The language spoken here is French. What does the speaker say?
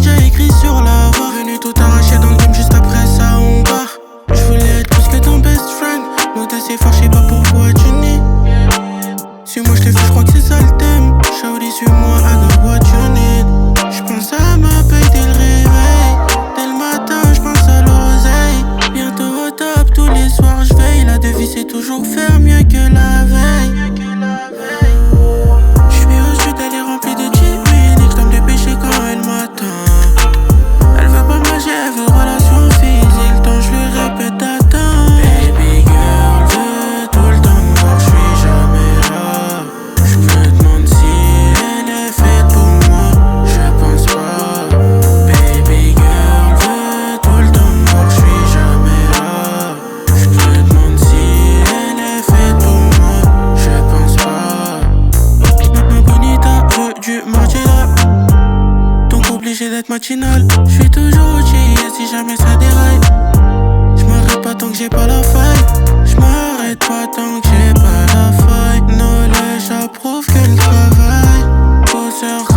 déjà écrit sur la voie. Venu tout arracher dans le game, juste après ça on part. Je voulais être plus que ton best friend. Nous deux c'est fort, j'sais pas pourquoi tu nies. Suis-moi, j'te fais, j'crois que c'est ça le thème. Shawty, suis-moi, I got what you need. J'pense à ma paye dès le réveil. Dès le matin, j'pense à l'oseille. Bientôt au top, tous les soirs j'veille. La devise c'est toujours faire mieux que la veille. J'suis au sud, elle est remplie de chimie. J't'aime de péché quand elle m'attend. Elle veut pas manger, elle veut relation physique. Donc j'lui répète attends. Baby girl veut tout le temps me voir, j'suis jamais là. J'me demande si elle est faite pour moi. Je pense pas. Baby girl veut tout le temps me voir, j'suis jamais là. J'me demande si elle est faite pour moi. Je pense pas. Ma bonita veut du margiela. Donc obligé d'être matinal. J'suis toujours au chill si jamais ça déraille. J'm'arrête pas tant que j'ai pas la faille. J'm'arrête pas tant que j'ai pas la faille. Knowledge, j'approuve que le travail. Bosseur